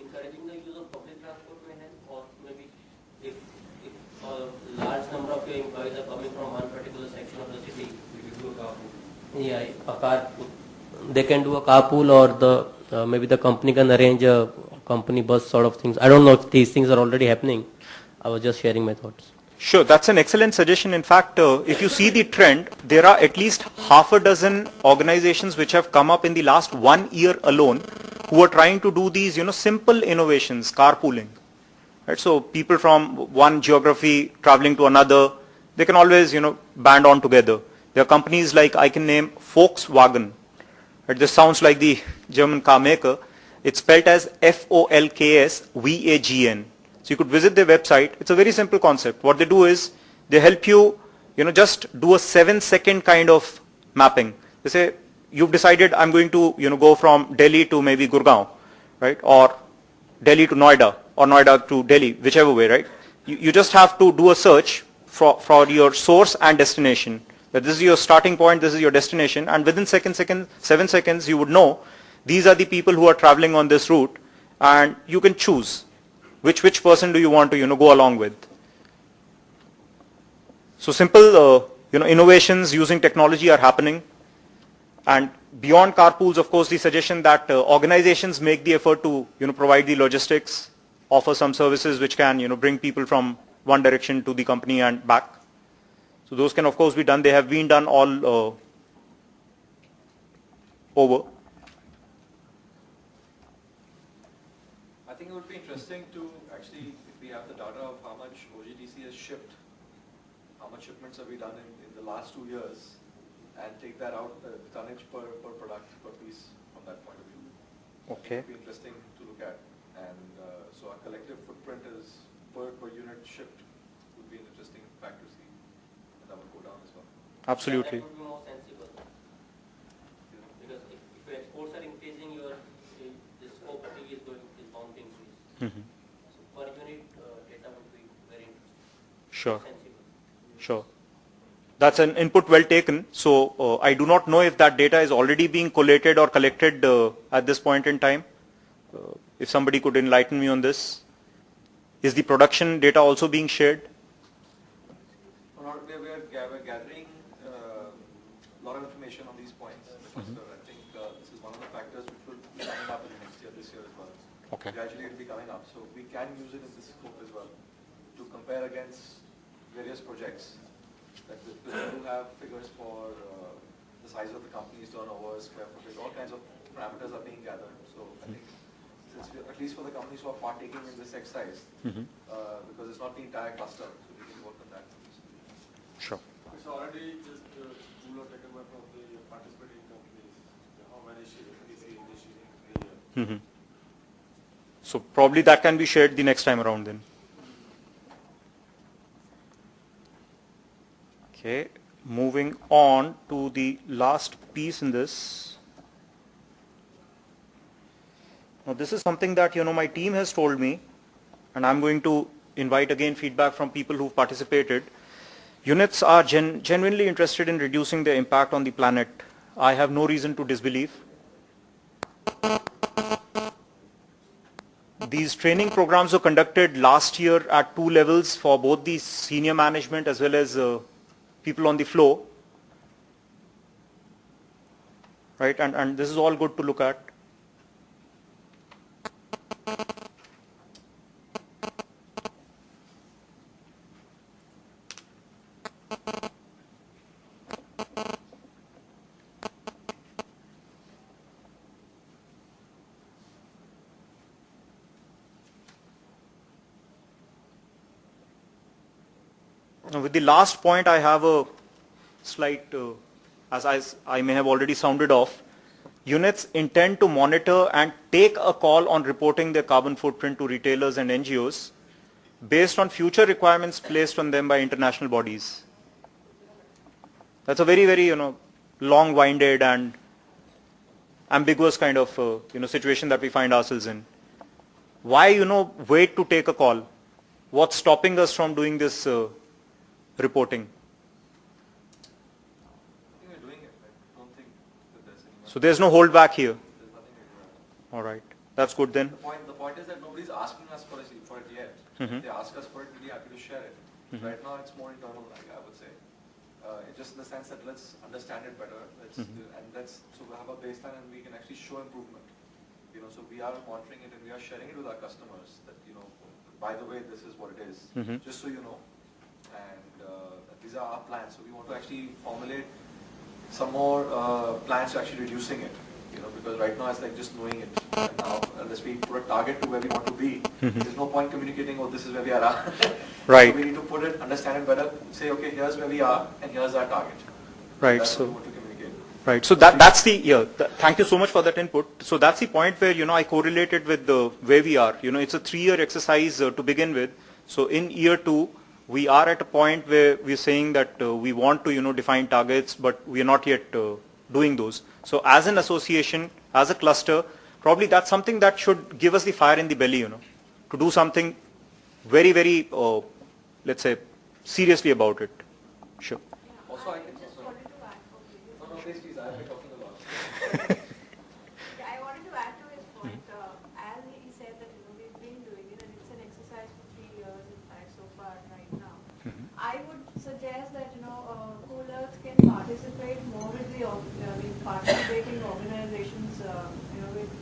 Encouraging the use of public transport may help, or maybe if a large number of your employees are coming from one particular section of the city, you can do a carpool. Yeah, a carpool. They can do a carpool, or maybe the company can arrange a company bus sort of things. I don't know if these things are already happening. I was just sharing my thoughts. Sure, that's an excellent suggestion. In fact, if you see the trend, there are at least half a dozen organizations which have come up in the last 1 year alone who are trying to do these, simple innovations, carpooling. Right? So people from one geography traveling to another, they can always, band on together. There are companies like, I can name Volkswagen. Right? This sounds like the German car maker. It's spelled as Folkswagen. So you could visit their website. It's a very simple concept. What they do is they help you, just do a 7-second kind of mapping. They say, you've decided I'm going to, go from Delhi to maybe Gurgaon, right? Or Delhi to Noida, or Noida to Delhi, whichever way, right? You just have to do a search for your source and destination. That this is your starting point, this is your destination, and within 7 seconds, you would know these are the people who are traveling on this route, and you can choose which person do you want to, go along with. So simple, innovations using technology are happening. And beyond carpools, of course, the suggestion that organizations make the effort to, provide the logistics, offer some services which can, bring people from one direction to the company and back. So those can, of course, be done. They have been done all over. I think it would be interesting to actually, if we have the data of how much OGTC has shipped, how much shipments have we done in the last 2 years, and take that out, the tonnage per product, per piece from that point of view. Okay. It would be interesting to look at. And so our collective footprint is per unit shipped would be an interesting fact to see. And that would go down as well. Absolutely. That would be more sensible. Because if your exports are increasing, the scope of is bound to increase. So per unit data would be very interesting. Sure. Sensible. Sure. That's an input well taken. So I do not know if that data is already being collated or collected at this point in time. If somebody could enlighten me on this. Is the production data also being shared? We are gathering a lot of information on these points. I think this is one of the factors which will be coming up in the next year, this year as well. Okay. Gradually it will be coming up. So we can use it in this scope as well. to compare against various projects. That we do have figures for the size of the company's turnover, square footage, all kinds of parameters are being gathered. So I think, since at least for the companies who are partaking in this exercise, because it's not the entire cluster, so we can work on that. Sure. It's already just rule of taken by from the participating companies, how many is in the year. So probably that can be shared the next time around then. Okay, moving on to the last piece in this. Now this is something that my team has told me, and I'm going to invite again feedback from people who've participated. Units are genuinely interested in reducing their impact on the planet. I have no reason to disbelieve. These training programs were conducted last year at 2 levels for both the senior management as well as people on the floor. Right, and this is all good to look at. Now with the last point, I have a slight, as I may have already sounded off. Units intend to monitor and take a call on reporting their carbon footprint to retailers and NGOs based on future requirements placed on them by international bodies. That's a very, very, long-winded and ambiguous kind of, situation that we find ourselves in. Why, wait to take a call? What's stopping us from doing this reporting? I think we're doing it. I don't think that there's any. So there's no holdback here. There's nothing like that. All right, that's good then. The point is that nobody's asking us for it yet. If they ask us for it, we'll be happy to share it. Right now, it's more internal, I would say. Just in the sense that let's understand it better. So we have a baseline and we can actually show improvement. So we are monitoring it and we are sharing it with our customers. That by the way, this is what it is. Just so you know. And these are our plans. So we want to actually formulate some more plans to actually reducing it. Because right now it's like just knowing it. And now unless we put a target to where we want to be, there's no point communicating, oh, this is where we are. Right. So we need to put it, understand it better, say, okay, here's where we are and here's our target. Right. That's So what we want to communicate. right. So that's the thank you so much for that input. So that's the point where I correlated with where we are. It's a 3-year exercise to begin with. So in year 2. We are at a point where we're saying that we want to, define targets, but we are not yet doing those. So as an association, as a cluster, probably that's something that should give us the fire in the belly, to do something very, very, let's say, seriously about it. Sure. Also, I just wanted to add. No, please, I've been talking a lot. Yeah, I wanted to add to his point. As he said that we've been doing it and it's an exercise for 3 years, in fact, so far right now. I would suggest that Cool Earth can participate more with the participating organizations, with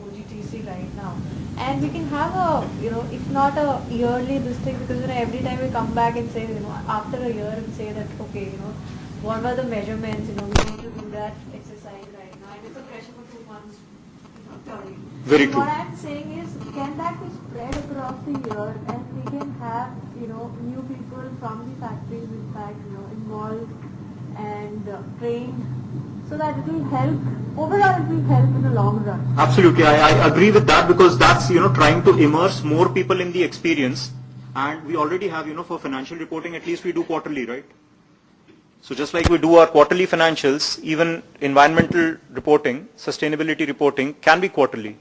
OGTC right now, and we can have a if not a yearly this thing, because every time we come back and say after a year and say that okay what were the measurements, we need to do that exercise right now, and it's a pressure for 2 months. Sorry. Very So true. what I'm saying is, can that be spread across the year, and we can have new people from the factories, in fact, involved and trained, so that it will help. Overall, it will help in the long run. Absolutely, I agree with that, because that's trying to immerse more people in the experience, and we already have for financial reporting at least we do quarterly, right? So just like we do our quarterly financials, even environmental reporting, sustainability reporting can be quarterly.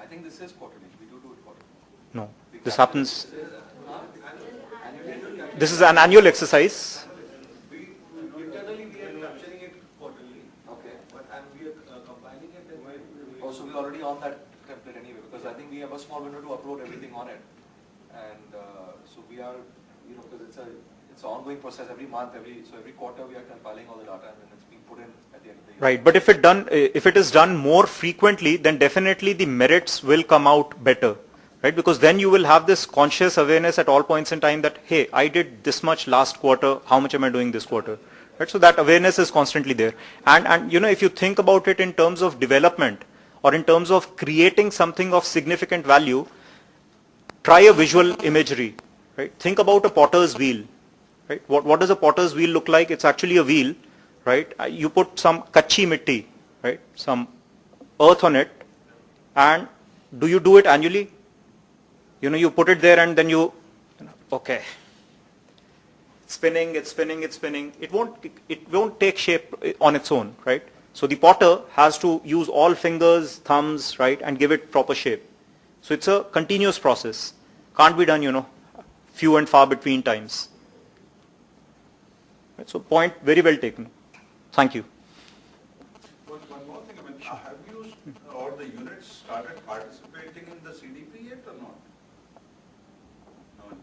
I think this is quarterly. We do it quarterly. No, this happens. This is an annual exercise. Internally we are capturing it quarterly. Okay. But we are compiling it and Also, we're already on that template anyway, because I think we have a small window to upload everything on it. And so we are, because it's an ongoing process every month, so every quarter we are compiling all the data and then it's being put in at the end of the year. Right, but if it is done more frequently, then definitely the merits will come out better, right? Because then you will have this conscious awareness at all points in time that, hey, I did this much last quarter, how much am I doing this quarter? Right? So that awareness is constantly there. And you know, if you think about it in terms of development or in terms of creating something of significant value, try a visual imagery, right? Think about a potter's wheel, right? What does a potter's wheel look like? It's actually a wheel, right? You put some kachi mitti, right? Some earth on it, and do you do it annually? You know, you put it there and then okay. Spinning, it's spinning, it's spinning. It won't take shape on its own, right? So the potter has to use all fingers, thumbs, right, and give it proper shape. So it's a continuous process. Can't be done, you know, few and far between times. Right, so point very well taken. Thank you. One more thing, I mean, have you or the units started participating in the CDP yet or not? No.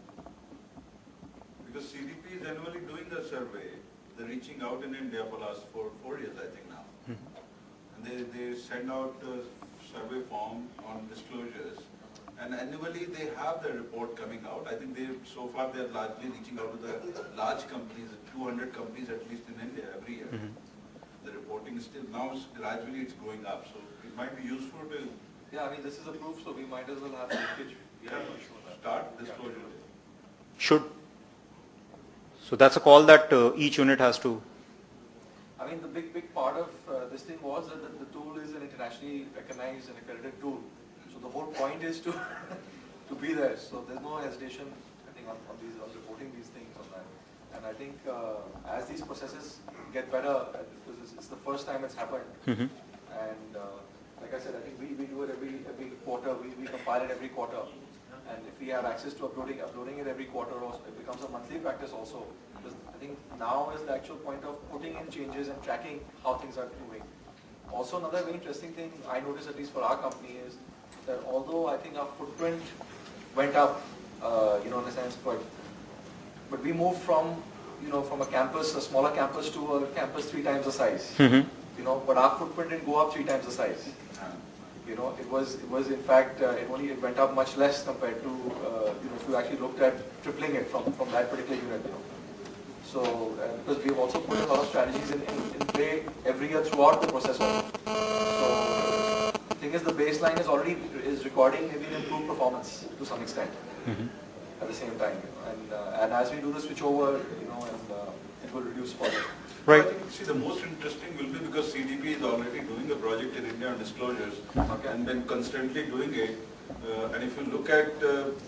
Because CDP is annually doing a survey. They're reaching out in India for last four years, I think now. And they send out a survey form on disclosures. And annually they have the report coming out. I think so far they're largely reaching out to the large companies, 200 companies at least in India every year. The reporting is still, now gradually it's going up. So it might be useful to... Yeah, I mean, this is a proof, so we might as well have a linkage. Start disclosure. Should. So that's a call that each unit has to. I mean, the big part of this thing was that the tool is an internationally recognized and accredited tool. So the whole point is to to be there. So there's no hesitation, I think, on reporting these things on that. And I think as these processes get better, because it's the first time it's happened, and like I said, I think we do it every quarter. We compile it every quarter. And if we have access to uploading it every quarter, also, it becomes a monthly practice also. Because I think now is the actual point of putting in changes and tracking how things are moving. Also, another very interesting thing I noticed, at least for our company, is that although I think our footprint went up, in a sense, but we moved from a campus, a smaller campus, to a campus 3 times the size. But our footprint didn't go up 3 times the size. It was in fact, it went up much less compared to, if you actually looked at tripling it from that particular unit. So, because we've also put a lot of strategies in play every year throughout the process also. So, the thing is, the baseline is recording maybe an improved performance to some extent at the same time. And as we do the switch over, it will reduce further. Right. I think, see, the most interesting will be because CDP is already doing a project in India on disclosures and then constantly doing it. And if you look at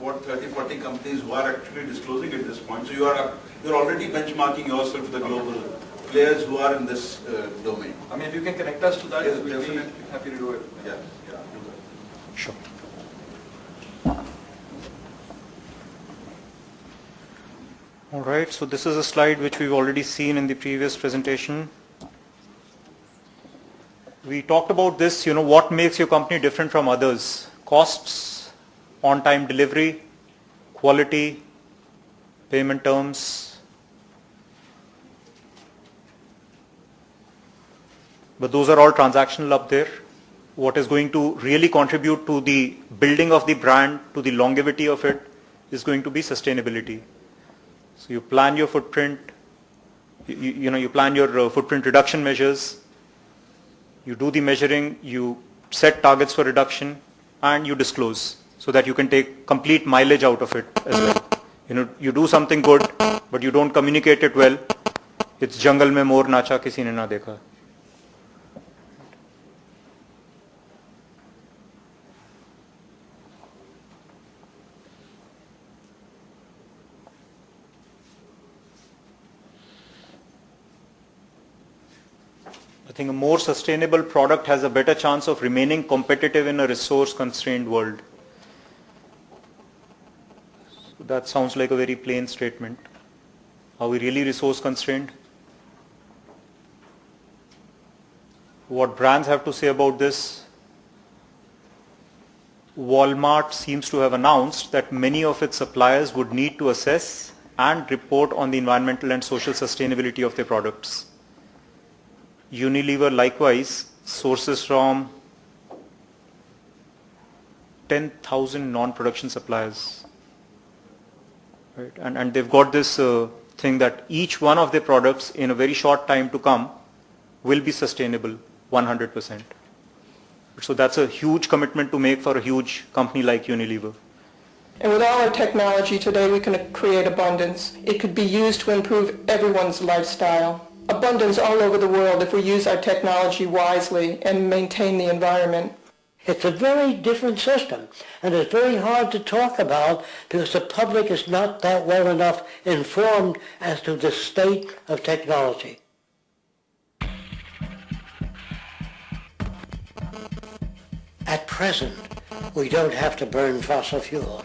what 30-40 companies who are actually disclosing at this point, so you're already benchmarking yourself with the global players who are in this domain. I mean, if you can connect us to that, yes, we'll be definitely happy to do it. Yeah, do that. Sure. All right, so this is a slide which we've already seen in the previous presentation. We talked about this, what makes your company different from others. Costs, on-time delivery, quality, payment terms. But those are all transactional up there. What is going to really contribute to the building of the brand, to the longevity of it, is going to be sustainability. So you plan your footprint, you plan your footprint reduction measures, you do the measuring, you set targets for reduction, and you disclose so that you can take complete mileage out of it as well. You do something good, but you don't communicate it well. It's jungle mein mor nacha kisi ne na dekha. I think a more sustainable product has a better chance of remaining competitive in a resource-constrained world. So that sounds like a very plain statement. Are we really resource-constrained? What brands have to say about this? Walmart seems to have announced that many of its suppliers would need to assess and report on the environmental and social sustainability of their products. Unilever likewise sources from 10,000 non-production suppliers. Right? And they've got this thing that each one of their products in a very short time to come will be sustainable 100%. So that's a huge commitment to make for a huge company like Unilever. And with all our technology today, we can create abundance. It could be used to improve everyone's lifestyle. Abundance all over the world if we use our technology wisely and maintain the environment. It's a very different system, and it's very hard to talk about because the public is not that well enough informed as to the state of technology. At present, we don't have to burn fossil fuels.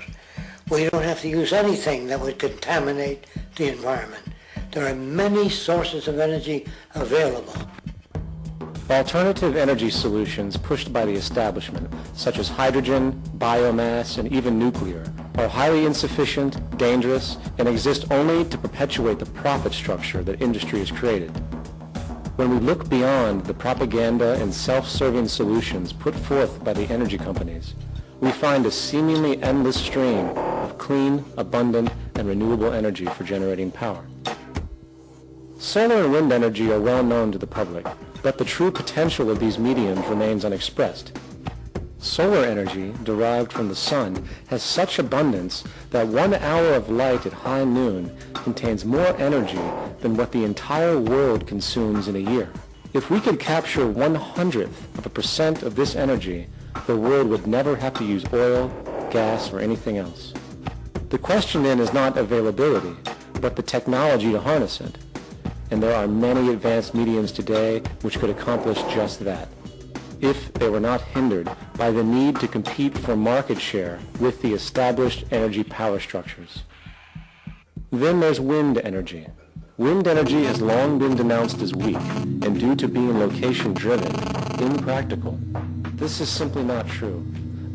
We don't have to use anything that would contaminate the environment. There are many sources of energy available. Alternative energy solutions pushed by the establishment, such as hydrogen, biomass, and even nuclear, are highly insufficient, dangerous, and exist only to perpetuate the profit structure that industry has created. When we look beyond the propaganda and self-serving solutions put forth by the energy companies, we find a seemingly endless stream of clean, abundant, and renewable energy for generating power. Solar and wind energy are well known to the public, but the true potential of these mediums remains unexpressed. Solar energy, derived from the sun, has such abundance that 1 hour of light at high noon contains more energy than what the entire world consumes in a year. If we could capture 1/100% of this energy, the world would never have to use oil, gas, or anything else. The question then is not availability, but the technology to harness it. And there are many advanced mediums today which could accomplish just that, if they were not hindered by the need to compete for market share with the established energy power structures. Then there's wind energy. Wind energy has long been denounced as weak, and due to being location-driven, impractical. This is simply not true.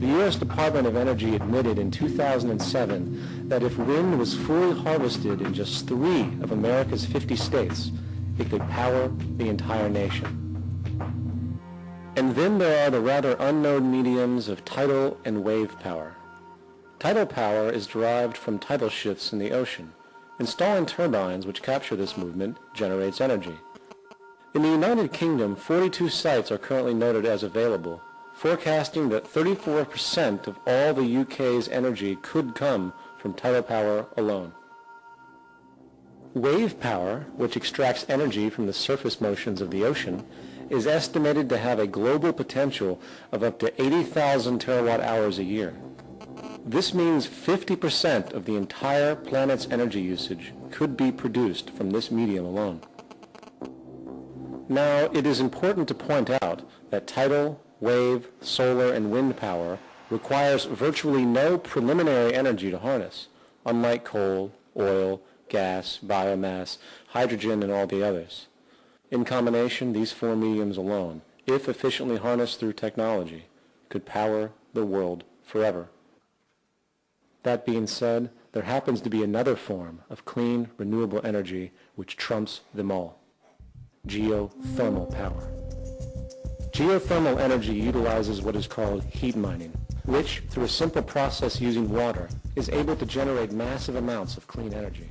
The U.S. Department of Energy admitted in 2007 that if wind was fully harvested in just 3 of America's 50 states, it could power the entire nation. And then there are the rather unknown mediums of tidal and wave power. Tidal power is derived from tidal shifts in the ocean. Installing turbines which capture this movement generates energy. In the United Kingdom, 42 sites are currently noted as available, forecasting that 34% of all the UK's energy could come from tidal power alone. Wave power, which extracts energy from the surface motions of the ocean, is estimated to have a global potential of up to 80,000 terawatt-hours a year. This means 50% of the entire planet's energy usage could be produced from this medium alone. Now, it is important to point out that tidal, wave, solar, and wind power requires virtually no preliminary energy to harness, unlike coal, oil, gas, biomass, hydrogen, and all the others. In combination, these 4 mediums alone, if efficiently harnessed through technology, could power the world forever. That being said, there happens to be another form of clean, renewable energy which trumps them all: geothermal power. Geothermal energy utilizes what is called heat mining, which, through a simple process using water, is able to generate massive amounts of clean energy.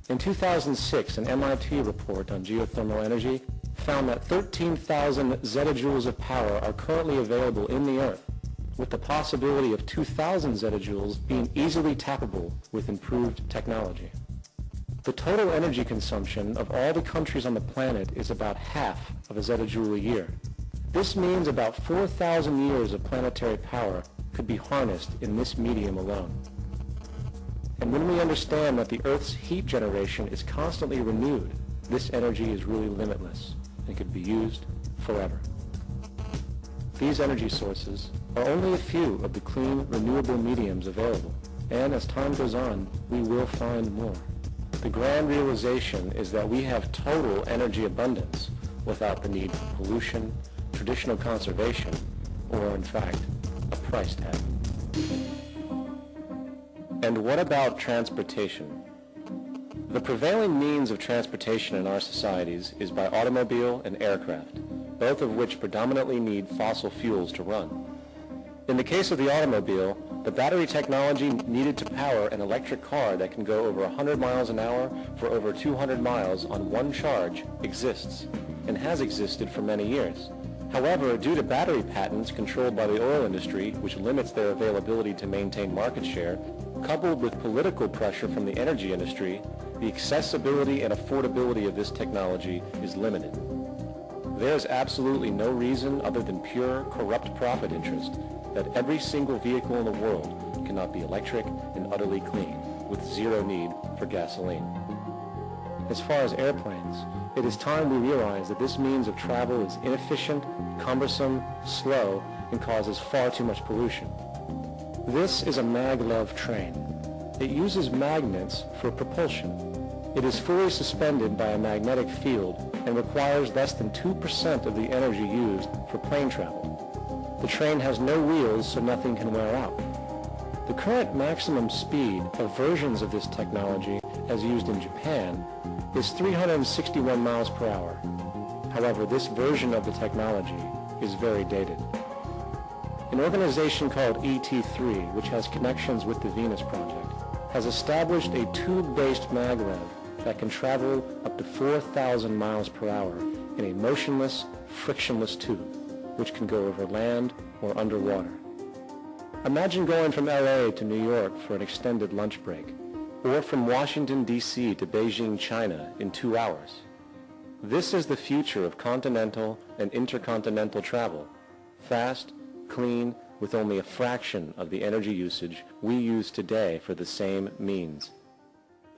In 2006, an MIT report on geothermal energy found that 13,000 zettajoules of power are currently available in the Earth, with the possibility of 2,000 zettajoules being easily tappable with improved technology. The total energy consumption of all the countries on the planet is about half of a zettajoule a year. This means about 4,000 years of planetary power could be harnessed in this medium alone. And when we understand that the Earth's heat generation is constantly renewed, this energy is really limitless and could be used forever. These energy sources are only a few of the clean, renewable mediums available, and as time goes on, we will find more. The grand realization is that we have total energy abundance without the need for pollution, traditional conservation, or in fact, a price tag. And what about transportation? The prevailing means of transportation in our societies is by automobile and aircraft, both of which predominantly need fossil fuels to run. In the case of the automobile, the battery technology needed to power an electric car that can go over 100 miles an hour for over 200 miles on one charge exists and has existed for many years. However, due to battery patents controlled by the oil industry, which limits their availability to maintain market share, coupled with political pressure from the energy industry, the accessibility and affordability of this technology is limited. There is absolutely no reason other than pure, corrupt profit interest that every single vehicle in the world cannot be electric and utterly clean, with zero need for gasoline. As far as airplanes, it is time we realize that this means of travel is inefficient, cumbersome, slow, and causes far too much pollution. This is a maglev train. It uses magnets for propulsion. It is fully suspended by a magnetic field and requires less than 2% of the energy used for plane travel. The train has no wheels, so nothing can wear out. The current maximum speed of versions of this technology, as used in Japan, is 361 miles per hour. However, this version of the technology is very dated. An organization called ET3, which has connections with the Venus Project, has established a tube-based maglev that can travel up to 4,000 miles per hour in a motionless, frictionless tube, which can go over land or underwater. Imagine going from LA to New York for an extended lunch break, or from Washington, D.C. to Beijing, China in 2 hours. This is the future of continental and intercontinental travel. Fast, clean, with only a fraction of the energy usage we use today for the same means.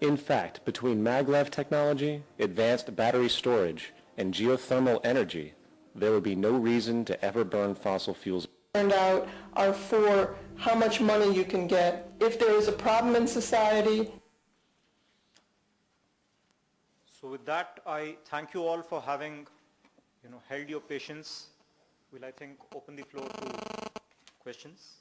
In fact, between maglev technology, advanced battery storage, and geothermal energy, there would be no reason to ever burn fossil fuels. Turned out are for how much money you can get. If there is a problem in society. So with that, I thank you all for having, held your patience. Will I think open the floor to questions?